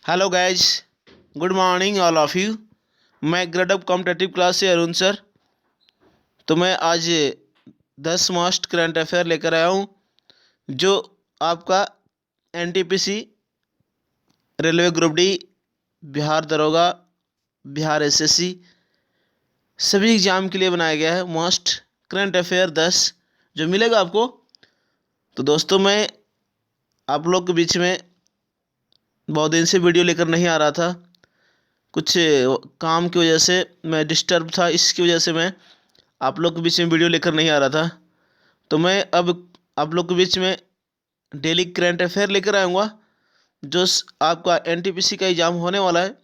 Hello guys, good morning all of you. मैं grade up competitive class से Arun sir. तो मैं आज 10 मोस्ट करंट अफेयर लेकर आया हूँ जो आपका NTPC, railway group D, Bihar दरोगा, बिहार एसएससी सभी एग्ज़ाम के लिए बनाया गया है। मोस्ट करंट अफेयर 10 जो मिलेगा आपको। तो दोस्तों, मैं आप लोग के बीच में बहुत दिन से वीडियो लेकर नहीं आ रहा था। कुछ काम की वजह से मैं डिस्टर्ब था, इसकी वजह से मैं आप लोग के बीच में वीडियो लेकर नहीं आ रहा था। तो मैं अब आप लोग के बीच में डेली करंट अफेयर लेकर आऊँगा जो आपका एनटीपीसी का एग्ज़ाम होने वाला है।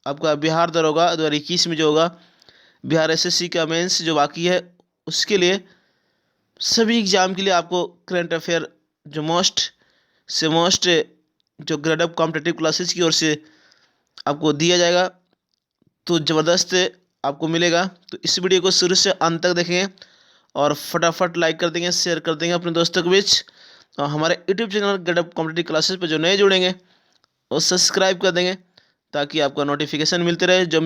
आपका बिहार दरोगा 2021 में जो होगा, बिहार एसएससी का मेंस जो बाकी है, उसके लिए सभी एग्ज़ाम के लिए आपको करंट अफेयर जो मोस्ट जो ग्रेड अप कॉम्पिटेटिव क्लासेस की ओर से आपको दिया जाएगा, तो ज़बरदस्त आपको मिलेगा। तो इस वीडियो को शुरू से अंत तक देखेंगे और फटाफट लाइक कर देंगे, शेयर कर देंगे अपने दोस्तों के बीच। और हमारे YouTube channel grade up competitive classes पर जो नए जुड़ेंगे वो सब्सक्राइब कर देंगे ताकि आपका नोटिफिकेशन मिलते रहे। जो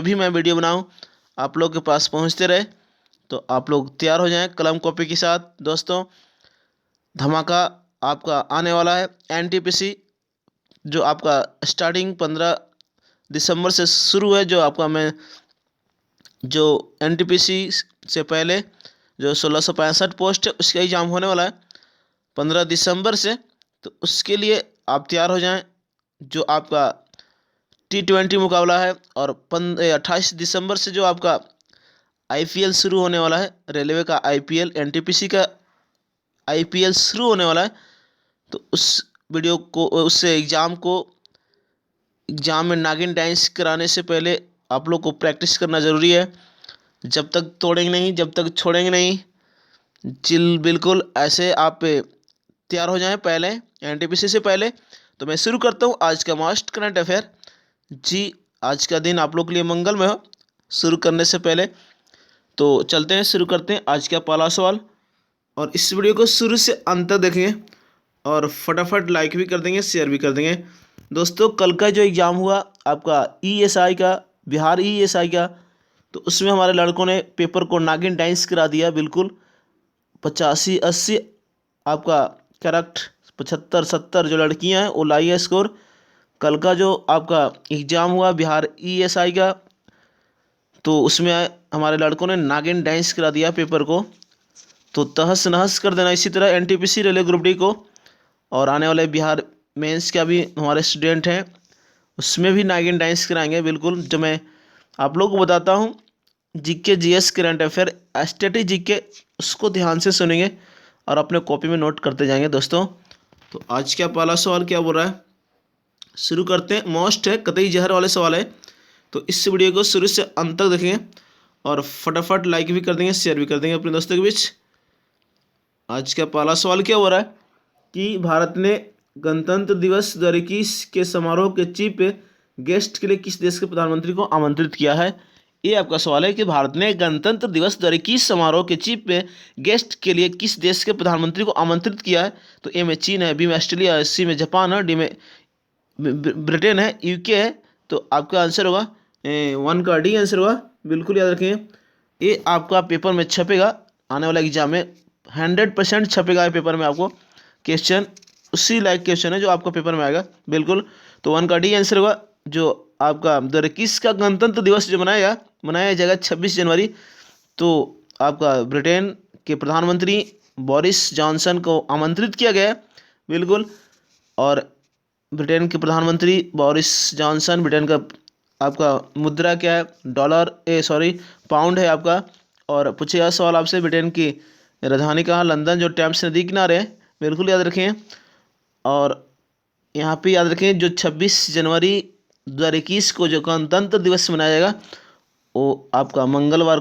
भी मैं वीडियो बनाऊँ आप लोग के पास पहुँचते रहे। तो आप लोग तैयार हो जाएं कलम कॉपी के साथ। दोस्तों, धमाका आपका आने वाला है। एनटीपीसी जो आपका स्टार्टिंग 15 दिसंबर से शुरू है, जो आपका मैं जो एनटीपीसी से पहले जो 1665 पोस्ट है उसका एग्ज़ाम होने वाला है 15 दिसंबर से। तो उसके लिए आप तैयार हो जाएं। जो आपका T20 मुकाबला है और 28 दिसंबर से जो आपका आईपीएल शुरू होने वाला है, रेलवे का आईपीएल, एनटीपीसी का आईपीएल शुरू होने वाला है। तो उस वीडियो को, उस एग्ज़ाम में नागिन डांस कराने से पहले आप लोग को प्रैक्टिस करना ज़रूरी है। जब तक तोड़ेंगे नहीं, जब तक छोड़ेंगे नहीं। बिल्कुल ऐसे आप तैयार हो जाएं पहले, एनटीपीसी से पहले। तो मैं शुरू करता हूं आज का मोस्ट करंट अफेयर। जी, आज का दिन आप लोग के लिए मंगलमय हो। शुरू करने से पहले तो चलते हैं, शुरू करते हैं आज का पहला सवाल। और इस वीडियो को शुरू से अंत तक देखेंगे और फटाफट लाइक भी कर देंगे, शेयर भी कर देंगे। दोस्तों, कल का जो एग्ज़ाम हुआ आपका ईएसआई का, बिहार ईएसआई का, तो उसमें हमारे लड़कों ने पेपर को नागिन डांस करा दिया। बिल्कुल 85-80 आपका करेक्ट, 75-70 जो लड़कियां हैं वो लाई है स्कोर। कल का जो आपका एग्ज़ाम हुआ बिहार ईएसआई का, तो उसमें हमारे लड़कों ने नागिन डांस करा दिया पेपर को। तो तहस नहस कर देना इसी तरह एनटीपीसी, रेलवे ग्रुप डी को। और आने वाले बिहार मेंस का भी हमारे स्टूडेंट हैं, उसमें भी नागिन डांस कराएंगे। बिल्कुल, जो मैं आप लोग को बताता हूँ GK GS current affair static GK, उसको ध्यान से सुनेंगे और अपने कॉपी में नोट करते जाएंगे। दोस्तों, तो आज का पहला सवाल क्या बोल रहा है, शुरू करते हैं। मोस्ट है, कतई जहर वाले सवाल है। तो इस वीडियो को शुरू से अंत तक देखेंगे और फटाफट लाइक भी कर देंगे, शेयर भी कर देंगे अपने दोस्तों के बीच। आज का पहला सवाल क्या हो रहा है कि भारत ने गणतंत्र दिवस 2021 के समारोह के चीफ गेस्ट के लिए किस देश के प्रधानमंत्री को आमंत्रित किया है। ये आपका सवाल है कि भारत ने गणतंत्र दिवस 2021 समारोह के चीफ गेस्ट के लिए किस देश के प्रधानमंत्री को आमंत्रित किया है। तो ए में चीन है, बी में ऑस्ट्रेलिया है, सी में जापान है, डी में ब्रिटेन है, यूके है। तो आपका आंसर होगा 1 का डी आंसर होगा। बिल्कुल याद रखें, ये आपका पेपर में छपेगा, आने वाला एग्जाम में 100% छपेगा। ये पेपर में आपको क्वेश्चन उसी लाइक क्वेश्चन है जो आपका पेपर में आएगा। बिल्कुल, तो 1 का डी आंसर होगा। जो आपका 2021 का गणतंत्र दिवस जो मनाया जाएगा 26 जनवरी, तो आपका ब्रिटेन के प्रधानमंत्री बोरिस जॉनसन को आमंत्रित किया गया है। बिल्कुल, और ब्रिटेन के प्रधानमंत्री बोरिस जॉनसन, ब्रिटेन का आपका मुद्रा क्या है, पाउंड है आपका। और पूछे यह सवाल आपसे, ब्रिटेन की राजधानी कहाँ, लंदन, जो टेम्स नदी किनारे है। बिल्कुल याद रखें। और यहाँ पे याद रखें, जो 26 जनवरी 2021 को जो गणतंत्र दिवस मनाया जाएगा वो आपका मंगलवार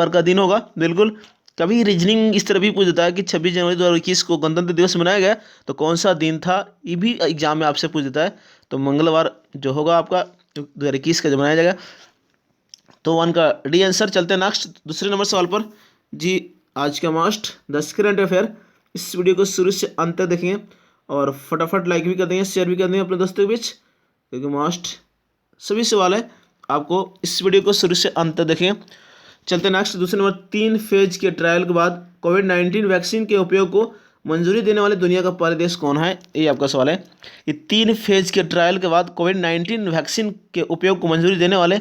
का दिन होगा। बिल्कुल, कभी रीजनिंग इस तरह भी पूछ देता है कि 26 जनवरी 2021 को गणतंत्र दिवस मनाया गया तो कौन सा दिन था, ये भी एग्जाम में आपसे पूछ देता है। तो मंगलवार जो होगा आपका 2021 का जो मनाया जाएगा। तो 1 का डी आंसर। चलते हैं नेक्स्ट दूसरे नंबर सवाल पर। जी, आज का मोस्ट 10 करंट अफेयर, इस वीडियो को शुरू से अंत तक देखेंगे और फटाफट लाइक भी कर देंगे, शेयर भी कर देंगे अपने दोस्तों के बीच, क्योंकि मोस्ट सभी सवाल है। आपको इस वीडियो को शुरू से अंत तक देखें। चलते नेक्स्ट दूसरे नंबर, 3 फेज के ट्रायल के बाद कोविड-19 वैक्सीन के उपयोग को मंजूरी देने वाले दुनिया का पहला देश कौन है, ये आपका सवाल है। ये 3 फेज के ट्रायल के बाद कोविड-19 वैक्सीन के उपयोग को मंजूरी देने वाले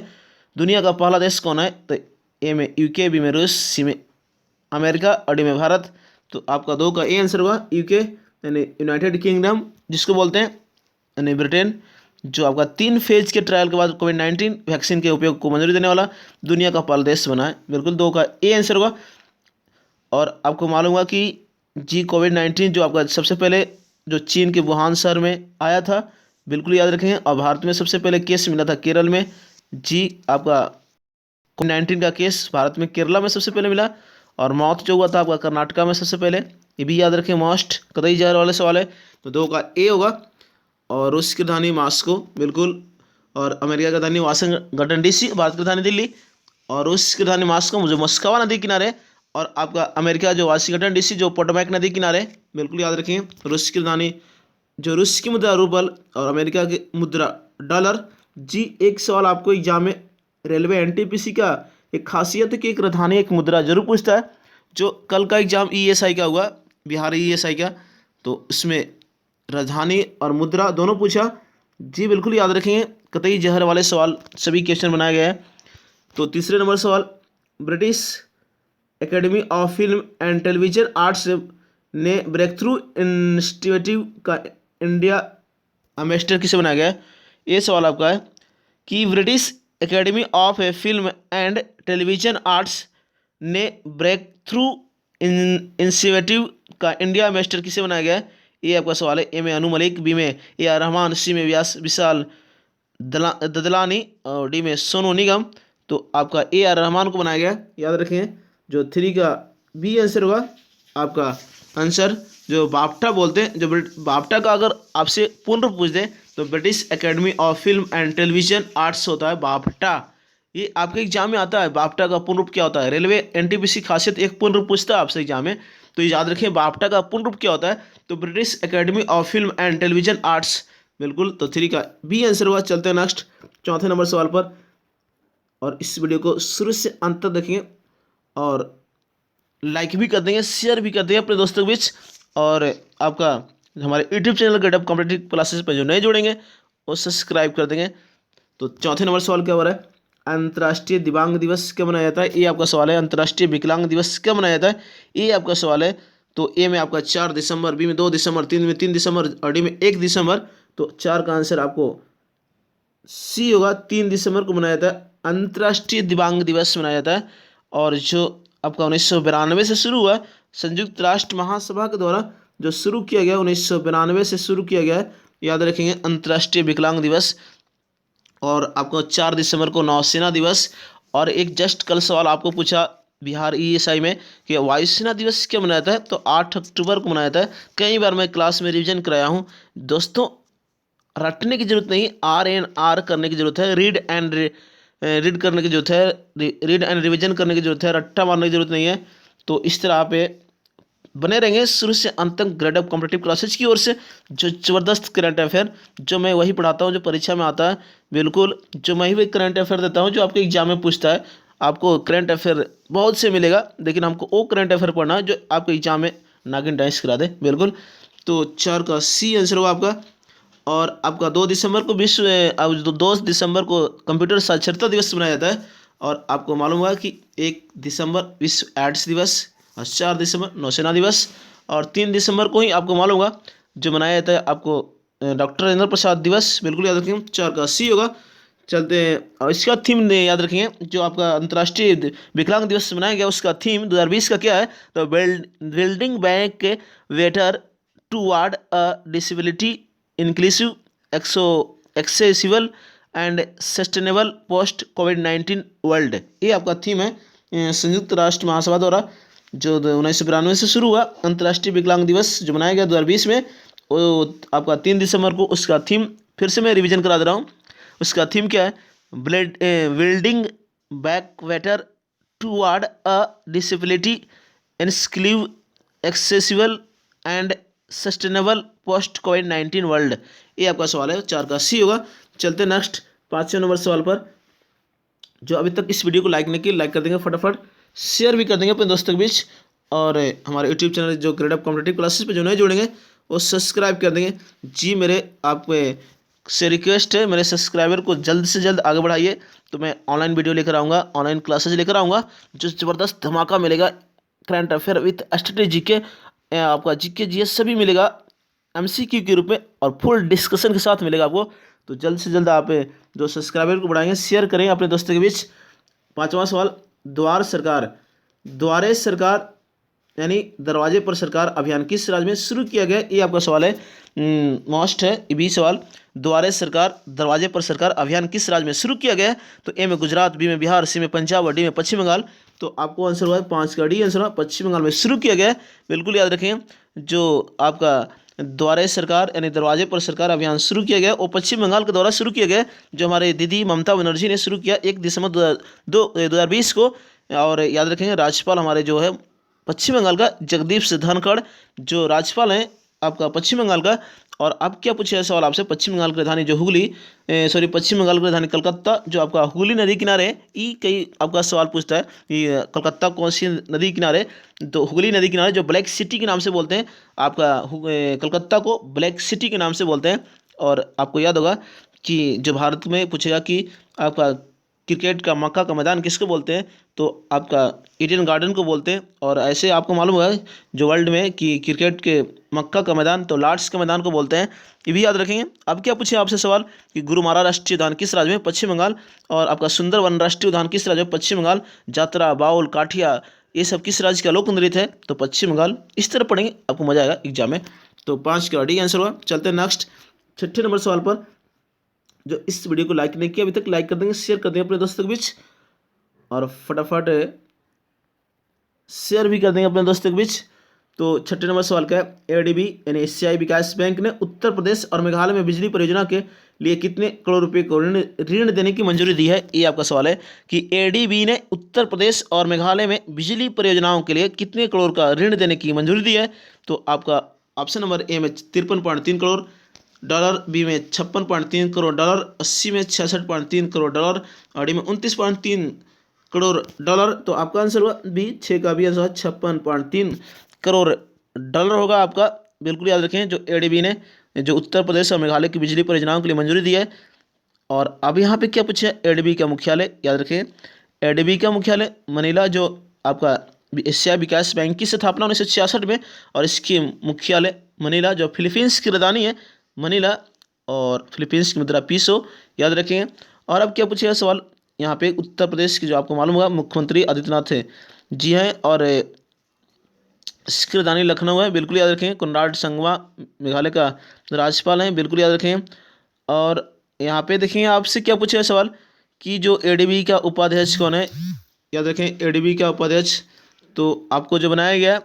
दुनिया का पहला देश कौन है, तो ए में यूके, बी में रूस, सी में अमेरिका और डी में भारत। तो आपका 2 का ए आंसर होगा यूके यानी यूनाइटेड किंगडम, जिसको बोलते हैं यानी ब्रिटेन, जो आपका 3 फेज के ट्रायल के बाद कोविड-19 वैक्सीन के उपयोग को मंजूरी देने वाला दुनिया का पहला देश बना है। बिल्कुल 2 का ए आंसर होगा। और आपको मालूम होगा कि जी कोविड-19 जो आपका सबसे पहले जो चीन के वुहान शहर में आया था, बिल्कुल याद रखेंगे। और भारत में सबसे पहले केस मिला था केरल में। जी आपका कोविड-19 का केस भारत में केरला में सबसे पहले मिला, और मौत जो हुआ था आपका कर्नाटका में सबसे पहले। ये भी याद रखें, मोस्ट कतई जहर वाले सवाल है। तो 2 का ए होगा। और रूस की राजधानी मास्को, बिल्कुल। और अमेरिका की राजधानी वाशिंगटन डीसी, भारत की राजधानी दिल्ली। और रूस की राजधानी मास्को जो मस्कवा नदी किनारे, और आपका अमेरिका जो वाशिंगटन डीसी जो पोटोमैक नदी किनारे, बिल्कुल याद रखें। रूस की राजधानी जो रूस की मुद्रा रूबल और अमेरिका की मुद्रा डॉलर। जी एक सवाल आपको एग्जाम में रेलवे एनटीपीसी का एक खासियत है कि एक राजधानी एक मुद्रा जरूर पूछता है। जो कल का एग्जाम ईएसआई का हुआ, बिहार ईएसआई का, तो उसमें राजधानी और मुद्रा दोनों पूछा। जी बिल्कुल याद रखेंगे, कतई जहर वाले सवाल सभी क्वेश्चन बनाया गया है। तो तीसरे नंबर सवाल, British academy of film and television arts ने ब्रेक थ्रू इंस्टीट्यूट का इंडिया एम्बेसडर किसे बनाया गया है, ये सवाल आपका है कि British academy of film and television arts ने ब्रेक थ्रू इंस्टीट्यूट का इंडिया एम्बेसडर किसे बनाया गया है, ये आपका सवाल है। ए में अनु मलिक, बी में ए आर रहमान, सी में विशाल ददलानी और डी में सोनू निगम। तो आपका ए आर रहमान को बनाया गया, याद रखें। जो 3 का बी आंसर होगा आपका आंसर। जो बाफ्टा बोलते हैं, जो बाफ्टा का अगर आपसे पूर्ण रूप पूछ दें तो British academy of film and television arts होता है बाफ्टा। ये आपके एग्जाम में आता है, बाफ्टा का पूर्ण रूप क्या होता है। रेलवे एनटीपीसी खासियत एक पूर्ण रूप पूछता है आपसे एग्जाम में, तो याद रखें बाफ्टा का पूर्ण रूप क्या होता है, तो British academy of film and television arts, बिल्कुल। तो 3 का बी आंसर हुआ। चलते हैं नेक्स्ट चौथे नंबर सवाल पर, और इस वीडियो को शुरू से अंत तक देखेंगे, और लाइक भी कर देंगे, शेयर भी कर देंगे अपने दोस्तों के बीच। और आपका हमारे YouTube channel getup competitive classes पर जो नए जुड़ेंगे वो सब्सक्राइब कर देंगे। तो चौथे नंबर सवाल क्या हो रहा है, अंतर्राष्ट्रीय दिव्यांग दिवस कब मनाया जाता है, ये आपका सवाल है। अंतर्राष्ट्रीय विकलांग दिवस कब मनाया जाता है, ये आपका सवाल है। तो ए में आपका 4 दिसंबर, बी में 2 दिसंबर, सी में 3 दिसंबर और डी में 1 दिसंबर। तो 4 का आंसर आपको सी होगा, 3 दिसंबर को मनाया जाता है अंतर्राष्ट्रीय दिव्यांग दिवस मनाया जाता है। और जो आपका 1992 से शुरू हुआ, संयुक्त राष्ट्र महासभा के द्वारा जो शुरू किया गया, 1992 से शुरू किया गया है, याद रखेंगे, अंतर्राष्ट्रीय विकलांग दिवस। और आपको 4 दिसंबर को नौसेना दिवस। और एक जस्ट कल सवाल आपको पूछा बिहार ईएसआई में कि वायुसेना दिवस क्या मनाया जाता है, तो 8 अक्टूबर को मनाया जाता है। कई बार मैं क्लास में रिवीजन कराया हूँ दोस्तों, रटने की जरूरत नहीं, RNR करने की जरूरत है, रीड करने की जरूरत है, रीड एंड रिवीजन करने की जरूरत है, रट्टा मारने की जरूरत नहीं है। तो इस तरह पे बने रहेंगे शुरू से अंत तक ग्रेडअप कॉम्पिटिटिव क्लासेज की ओर से। जो ज़बरदस्त करंट अफेयर जो मैं वही पढ़ाता हूँ जो परीक्षा में आता है, बिल्कुल। जो मैं ही करंट अफेयर देता हूँ जो आपके एग्जाम में पूछता है। आपको करंट अफेयर बहुत से मिलेगा, लेकिन हमको वो करंट अफेयर पढ़ना है जो आपके एग्जाम में नागिन डांस करा दे, बिल्कुल। तो 4 का सी आंसर होगा आपका। और आपका 2 दिसंबर को 2 दिसंबर को कंप्यूटर साक्षरता दिवस मनाया जाता है। और आपको मालूम होगा कि 1 दिसंबर विश्व एड्स दिवस, और 4 दिसंबर नौसेना दिवस, और 3 दिसंबर को ही आपको मालूम होगा जो मनाया जाता है आपको डॉक्टर राजेंद्र प्रसाद दिवस, बिल्कुल याद रखेंगे। 4 का सी होगा। चलते हैं, और इसका थीम याद रखेंगे, जो आपका अंतर्राष्ट्रीय विकलांग दिवस मनाया गया उसका थीम 2020 का क्या है, तो building back better toward a disability inclusive accessible and sustainable post covid world, ये आपका थीम है। संयुक्त राष्ट्र महासभा द्वारा जो 1992 से शुरू हुआ अंतर्राष्ट्रीय विकलांग दिवस जो मनाया गया 2020 में, वो आपका 3 दिसंबर को। उसका थीम फिर से मैं रिवीजन करा दे रहा हूँ। उसका थीम क्या है, building back better toward a disability inclusive accessible and sustainable post covid world, ये आपका सवाल है, 4 का सी होगा। चलते नेक्स्ट 5वें नंबर सवाल पर। जो अभी तक इस वीडियो को लाइक नहीं किया, लाइक कर देंगे फटाफट, शेयर भी कर देंगे अपने दोस्तों के बीच, और हमारे यूट्यूब चैनल जो ग्रेड अप कॉम्पिटिटिव क्लासेस पे जो नए जुड़ेंगे वो सब्सक्राइब कर देंगे। जी मेरे आप से रिक्वेस्ट है, मेरे सब्सक्राइबर को जल्द से जल्द आगे बढ़ाइए, तो मैं ऑनलाइन वीडियो लेकर आऊँगा, ऑनलाइन क्लासेज लेकर आऊँगा, जो ज़बरदस्त धमाका मिलेगा, करंट अफेयर विथ स्ट्रेटेजी के, आपका जीके जीएस सभी मिलेगा एमसीक्यू के रूप में, और फुल डिस्कशन के साथ मिलेगा आपको। तो जल्द से जल्द आप जो सब्सक्राइबर को बढ़ाएंगे, शेयर करें अपने दोस्तों के बीच। 5वां सवाल, द्वार सरकार, द्वारे सरकार यानी दरवाजे पर सरकार अभियान किस राज्य में शुरू किया गया, ये आपका सवाल है, मोस्ट है ये भी सवाल। द्वारे सरकार दरवाजे पर सरकार अभियान किस राज्य में शुरू किया गया है, तो ए में गुजरात, बी में बिहार, सी में पंजाब और डी में पश्चिम बंगाल। तो आपको आंसर हुआ है 5 का डी आंसर हुआ, पश्चिम बंगाल में शुरू किया गया है। बिल्कुल याद रखें, जो आपका द्वारे सरकार यानी दरवाजे पर सरकार अभियान शुरू किया गया वो पश्चिम बंगाल के द्वारा शुरू किया गया, जो हमारे दीदी ममता बनर्जी ने शुरू किया 1 दिसंबर 2020 को। और याद रखेंगे राज्यपाल हमारे जो है पश्चिम बंगाल का जगदीप सिंह धनखड़, जो राज्यपाल हैं आपका पश्चिम बंगाल का। और अब क्या पूछा है सवाल आपसे, पश्चिम बंगाल की राजधानी जो हुगली, पश्चिम बंगाल की राजधानी कलकत्ता जो आपका हुगली नदी किनारे है, ये कई आपका सवाल पूछता है ये कलकत्ता कौन सी नदी किनारे, तो हुगली नदी किनारे, जो ब्लैक सिटी के नाम से बोलते हैं आपका, कलकत्ता को ब्लैक सिटी के नाम से बोलते हैं। और आपको याद होगा कि जो भारत में पूछेगा कि आपका क्रिकेट का मक्का का मैदान किसको बोलते हैं, तो आपका ईडन गार्डन को बोलते हैं। और ऐसे आपको मालूम होगा जो वर्ल्ड में कि क्रिकेट के मक्का का मैदान तो लॉर्ड्स के मैदान को बोलते हैं, ये भी याद रखेंगे। अब क्या पूछे आपसे सवाल कि गुरुमारा राष्ट्रीय उद्यान किस राज्य में, पश्चिम बंगाल। और आपका सुंदरवन राष्ट्रीय उद्यान किस राज्य में, पश्चिम बंगाल। जात्रा, बाउल, काठिया, ये सब किस राज्य का लोक नृत्य है, तो पश्चिम बंगाल। इस तरह पढ़ेंगे आपको मजा आएगा एग्जाम में। तो 5 का डी आंसर हुआ। चलते हैं नेक्स्ट 6ठे नंबर सवाल पर। जो इस वीडियो को लाइक नहीं किया अभी तक, लाइक कर देंगे, शेयर कर देंगे अपने दोस्तों के बीच, और फटाफट शेयर भी कर देंगे अपने दोस्तों के बीच। तो 6ठे नंबर सवाल का है, एडीबी यानी एशियाई विकास बैंक ने उत्तर प्रदेश और मेघालय में बिजली परियोजना के लिए कितने करोड़ रुपए को ऋण देने की मंजूरी दी है, ये आपका सवाल है कि एडीबी ने उत्तर प्रदेश और मेघालय में बिजली परियोजनाओं के लिए कितने करोड़ का ऋण देने की मंजूरी दी है। तो आपका ऑप्शन नंबर ए में 53.3 करोड़ डॉलर, बी में 56.3 करोड़ डॉलर, 80 में 66.3 करोड़ डॉलर, और डी में 29.3 करोड़ डॉलर। तो आपका आंसर हुआ बी, 6 का बी आंसर हुआ 56.3 करोड़ डॉलर होगा आपका। बिल्कुल याद रखें, जो एडीबी ने जो उत्तर प्रदेश और मेघालय की बिजली परियोजनाओं के लिए मंजूरी दी है। और अब यहाँ पे क्या पूछा है, एडीबी का मुख्यालय, याद रखें एडीबी का मुख्यालय मनीला, जो आपका एशिया विकास बैंक की स्थापना 1966 में, और इसकी मुख्यालय मनीला, जो फिलीपींस की राजधानी है मनीला, और फिलीपींस की मुद्रा पीसो, याद रखेंगे। और अब क्या पूछेगा सवाल, यहाँ पे उत्तर प्रदेश की जो आपको मालूम होगा मुख्यमंत्री आदित्यनाथ है, जी हैं, और इसकी राजधानी लखनऊ है, बिल्कुल याद रखें। कोनराड संगमा मेघालय का राज्यपाल हैं, बिल्कुल याद रखें। और यहाँ पे देखेंगे आपसे क्या पूछेगा सवाल कि जो एडीबी का उपाध्यक्ष कौन है, याद रखें एडीबी का उपाध्यक्ष तो आपको जो बनाया गया,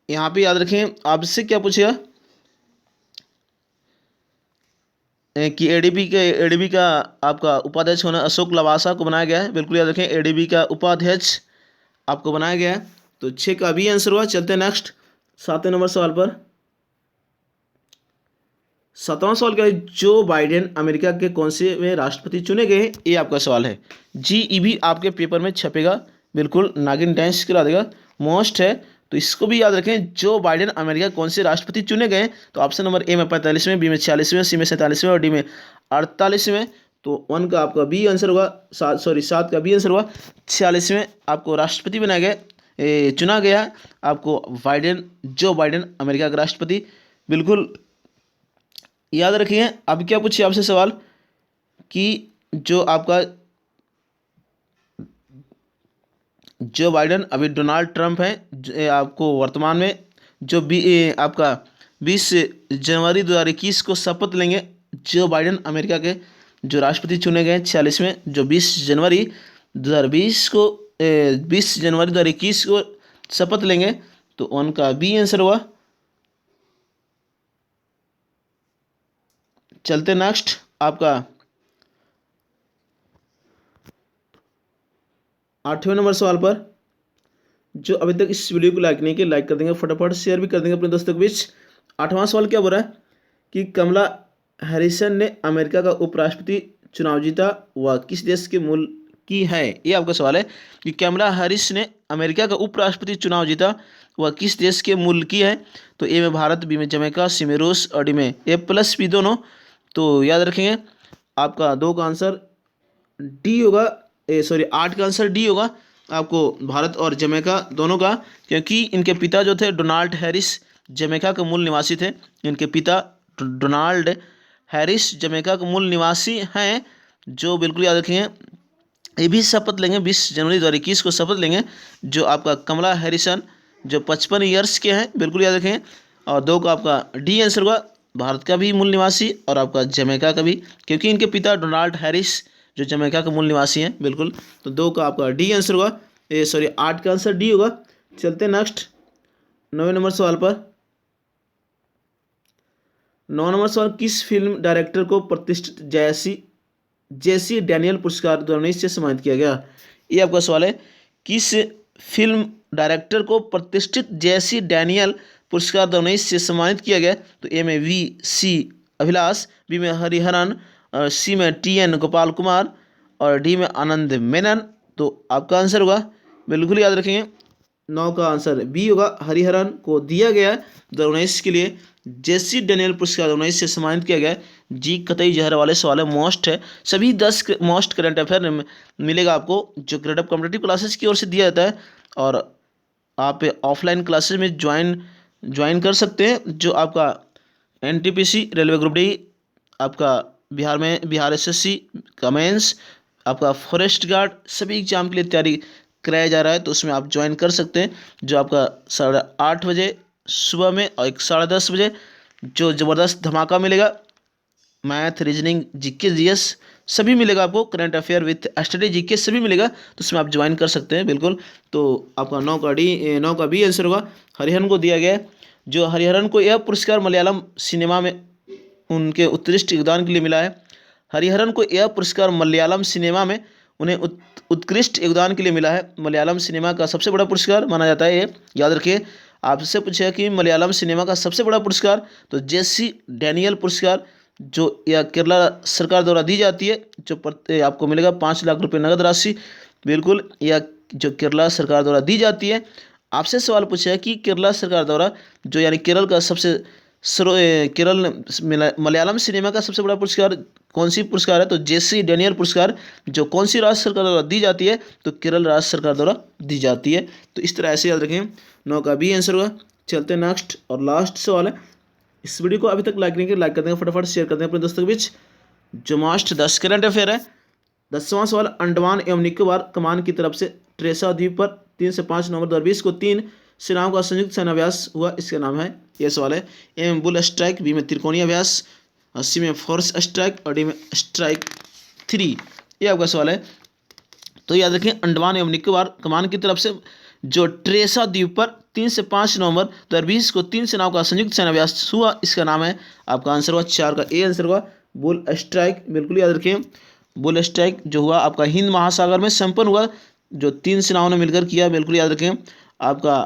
यहाँ पे याद रखें आपसे क्या पूछेगा कि एडीबी का आपका उपाध्यक्ष होना अशोक लवासा को बनाया गया है, बिल्कुल याद रखें एडीबी का उपाध्यक्ष आपको बनाया गया है। तो 6 का भी आंसर हुआ। चलते हैं नेक्स्ट 7वें नंबर सवाल पर। 7वां सवाल क्या है, जो बाइडेन अमेरिका के कौन से में राष्ट्रपति चुने गए हैं, ये आपका सवाल है जी। ये भी आपके पेपर में छपेगा, बिल्कुल नागिन डांस करा देगा, मोस्ट है। तो इसको भी याद रखें, जो बाइडेन अमेरिका कौन से राष्ट्रपति चुने गए हैं, तो ऑप्शन नंबर ए में 45वें, बी में 46वें, सी में 47वें और डी में 48वें। तो 1 का आपका बी आंसर हुआ, 7 का बी आंसर हुआ, 46वें आपको राष्ट्रपति बनाया गया, चुना गया आपको बाइडेन, जो बाइडेन अमेरिका का राष्ट्रपति, बिल्कुल याद रखिए। अब क्या पूछिए आपसे सवाल कि जो आपका जो बाइडेन अभी डोनाल्ड ट्रंप हैं, आपको वर्तमान में जो आपका 20 जनवरी 2021 को शपथ लेंगे, जो बाइडेन अमेरिका के जो राष्ट्रपति चुने गए 46वें, जो 20 जनवरी 2020 को 20 जनवरी 2021 को शपथ लेंगे। तो उनका बी आंसर हुआ। चलते नेक्स्ट आपका 8वें नंबर सवाल पर। जो अभी तक इस वीडियो को लाइक नहीं किया लाइक कर देंगे, फटाफट शेयर भी कर देंगे अपने दोस्तों के बीच। 8वां सवाल क्या बोल रहा है कि कमला हैरिसन ने अमेरिका का उपराष्ट्रपति चुनाव जीता, वह किस देश के मूल की है। ये आपका सवाल है कि कमला हैरिस ने अमेरिका का उपराष्ट्रपति चुनाव जीता, वह किस देश के मूल की है। तो ए में भारत, बी में जमैका, सी में रूस और डी में A+B दोनों। तो याद रखेंगे आपका 2 का आंसर डी होगा, सॉरी 8 का आंसर डी होगा आपको, भारत और जमैका दोनों का, क्योंकि इनके पिता जो थे डोनाल्ड हैरिस जमैका के मूल निवासी थे। इनके पिता डोनाल्ड हैरिस जमैका के मूल निवासी हैं, जो बिल्कुल याद रखेंगे। ये भी शपथ लेंगे 20 जनवरी 2021 को शपथ लेंगे, जो आपका कमला हैरिसन जो 55 ईयर्स के हैं, बिल्कुल याद रखेंगे। और 2 का आपका डी आंसर होगा, भारत का भी मूल निवासी और आपका जमैका का भी, क्योंकि इनके पिता डोनाल्ड हैरिस जो जमैका के मूल निवासी हैं, बिल्कुल। तो 2 का आपका डी आंसर होगा, सॉरी 8 का आंसर डी होगा। चलते हैं नेक्स्ट 9वें नंबर सवाल पर। 9 नंबर सवाल, किस फिल्म डायरेक्टर को प्रतिष्ठित जेसी डैनियल पुरस्कार 2019 से सम्मानित किया गया। ये आपका सवाल है, किस फिल्म डायरेक्टर को प्रतिष्ठित जेसी डैनियल पुरस्कार 2019 से सम्मानित किया गया। तो ए में VC अभिलाष, बी में हरिहरन, सी में TN गोपाल कुमार और डी में आनंद मेनन। तो आपका आंसर होगा, बिल्कुल याद रखेंगे, 9 का आंसर बी होगा, हरिहरन को दिया गया 2019 के लिए जेसी डैनियल पुरस्कार 2019 से सम्मानित किया गया। जी कतई जहर वाले सवाल है, मोस्ट है, सभी 10 मोस्ट करंट अफेयर मिलेगा आपको, जो ग्रेड अप कॉम्पिटिटिव क्लासेस की ओर से दिया जाता है। और आप ऑफलाइन क्लासेस में ज्वाइन कर सकते हैं, जो आपका NTPC रेलवे ग्रुप डी, आपका बिहार SSC का मेंस, आपका फॉरेस्ट गार्ड, सभी एग्जाम के लिए तैयारी कराया जा रहा है, तो उसमें आप ज्वाइन कर सकते हैं। जो आपका 8:30 बजे सुबह में और 10:30 बजे जो ज़बरदस्त धमाका मिलेगा, मैथ, रीजनिंग, GK GS सभी मिलेगा आपको, current affair with study GK सभी मिलेगा, तो उसमें आप ज्वाइन कर सकते हैं, बिल्कुल। तो आपका 9 का बी आंसर होगा, हरिहरन को दिया गया है। जो हरिहरन को यह पुरस्कार मलयालम सिनेमा में उनके उत्कृष्ट योगदान के लिए मिला है। हरिहरन को यह पुरस्कार मलयालम सिनेमा में उन्हें उत्कृष्ट योगदान के लिए मिला है। मलयालम सिनेमा का सबसे बड़ा पुरस्कार माना जाता है, ये याद रखिए। आपसे पूछेगा कि मलयालम सिनेमा का सबसे बड़ा पुरस्कार, तो जेसी डैनियल पुरस्कार, जो यह केरला सरकार द्वारा दी जाती है, जो आपको मिलेगा 5 लाख रुपए नगद राशि, बिल्कुल, यह जो केरला सरकार द्वारा दी जाती है। आपसे सवाल पूछा कि केरला सरकार द्वारा जो यानी केरल का मलयालम सिनेमा का सबसे बड़ा पुरस्कार कौन सी पुरस्कार है। तो जेसी डैनियल पुरस्कार जो कौन सी राज्य सरकार द्वारा दी जाती है, तो केरल राज्य सरकार द्वारा दी जाती है। तो इस तरह ऐसे याद रखें, 9 का बी आंसर होगा। चलते हैं नेक्स्ट और लास्ट सवाल है। इस वीडियो को अभी तक लाइक नहीं किया लाइक कर देंगे, फटाफट शेयर कर देंगे अपने दोस्तों के बीच। जो मास्ट 10 करंट अफेयर है। 10वां सवाल, अंडमान एवं निकोबार कमान की तरफ से ट्रेसा द्वीप पर 3 से 5 नवंबर 2020 को 3 सेनाओं का संयुक्त सेनाभ्यास हुआ, इसका नाम है, यह सवाल है। ए में बुल स्ट्राइक, बी में त्रिकोणीय अभ्यास, सी में फोर्स स्ट्राइक और डी में स्ट्राइक 3। ये आपका सवाल है। तो याद रखें, अंडमान एवं निकोबार कमान की तरफ से जो ट्रेसा द्वीप पर 3 से 5 नवंबर 2020 को 3 सेनाओं का संयुक्त सेनाभ्यास हुआ, इसका नाम है, आपका आंसर हुआ 4 का ए आंसर हुआ, बुल स्ट्राइक। बिल्कुल याद रखें, बुल स्ट्राइक जो हुआ आपका हिंद महासागर में संपन्न हुआ, जो 3 सेनाओं ने मिलकर किया, बिल्कुल याद रखें। आपका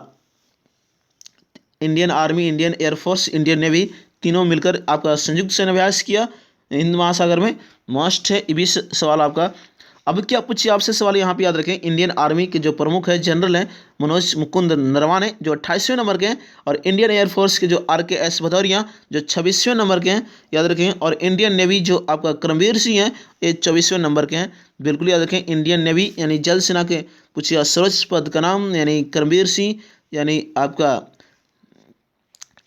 Indian army, Indian air force, Indian navy तीनों मिलकर आपका संयुक्त सेनाभ्यास किया हिंद महासागर में, मस्ट है। ये भी सवाल आपका। अब क्या पूछिए आपसे सवाल यहाँ पे याद रखें, इंडियन आर्मी के जो प्रमुख है जनरल हैं मनोज मुकुंद नरवाने, जो 28वें नंबर के हैं, और इंडियन एयरफोर्स के जो RKS भदौरिया जो 26वें नंबर के हैं, याद रखें। और इंडियन नेवी जो आपका करमबीर सिंह हैं, ये 24वें नंबर के हैं, बिल्कुल याद रखें। इंडियन नेवी यानी जल सेना के पूछिए सर्वोच्च पद का नाम, यानी करमबीर सिंह, यानी आपका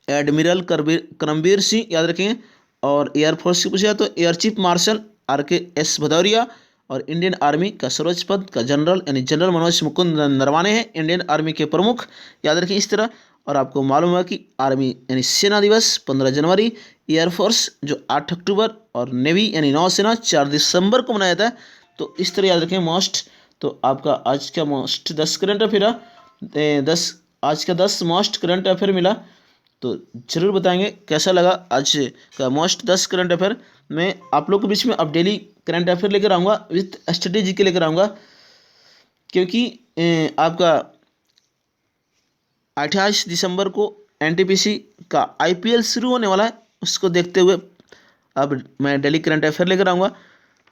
एडमिरल करमबीर सिंह, याद रखेंगे। और एयरफोर्स की पूछा तो air chief marshal RKS Bhadauria, और इंडियन आर्मी का सर्वोच्च पद का जनरल यानी जनरल मनोज मुकुंद नरवाने हैं, इंडियन आर्मी के प्रमुख, याद रखें इस तरह। और आपको मालूम है कि आर्मी यानी सेना दिवस 15 जनवरी, एयरफोर्स जो 8 अक्टूबर, और नेवी यानी नौसेना 4 दिसंबर को मनाया जाता है। तो इस तरह याद रखें मोस्ट। तो आपका आज का मोस्ट 10 करंट अफेयर 10 आज का 10 मोस्ट करंट अफेयर मिला, तो ज़रूर बताएंगे कैसा लगा आज का मोस्ट 10 करंट अफेयर। मैं आप लोग के बीच में अब डेली करंट अफेयर लेकर आऊँगा, विथ स्ट्रेटेजी के लेकर आऊँगा, क्योंकि आपका 28 दिसंबर को एनटीपीसी का आईपीएल शुरू होने वाला है, उसको देखते हुए अब मैं डेली करंट अफेयर लेकर आऊँगा।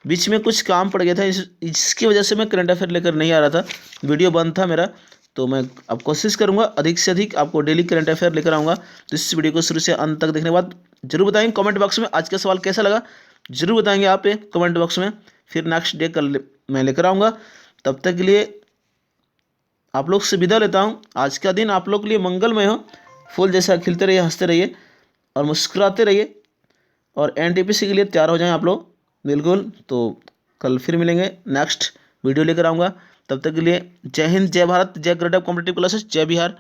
बीच में कुछ काम पड़ गया था, इसकी वजह से मैं करंट अफेयर लेकर नहीं आ रहा था, वीडियो बंद था मेरा। तो मैं अब कोशिश करूंगा अधिक से अधिक आपको डेली करंट अफेयर लेकर आऊँगा। तो इस वीडियो को शुरू से अंत तक देखने के बाद जरूर बताएंगे कमेंट बॉक्स में आज का सवाल कैसा लगा, जरूर बताएंगे आप ये कमेंट बॉक्स में। फिर नेक्स्ट डे कल मैं लेकर आऊँगा। तब तक के लिए आप लोग से विदा लेता हूँ। आज का दिन आप लोग के लिए मंगलमय हो, फूल जैसा खिलते रहिए, हंसते रहिए और मुस्कुराते रहिए, और एनटीपीसी के लिए तैयार हो जाएं आप लोग बिल्कुल। तो कल फिर मिलेंगे, नेक्स्ट वीडियो लेकर आऊँगा। तब तक के लिए जय हिंद, जय भारत, जय ग्रेड ऑफ कॉम्पिटिटिव क्लासेस, जय बिहार।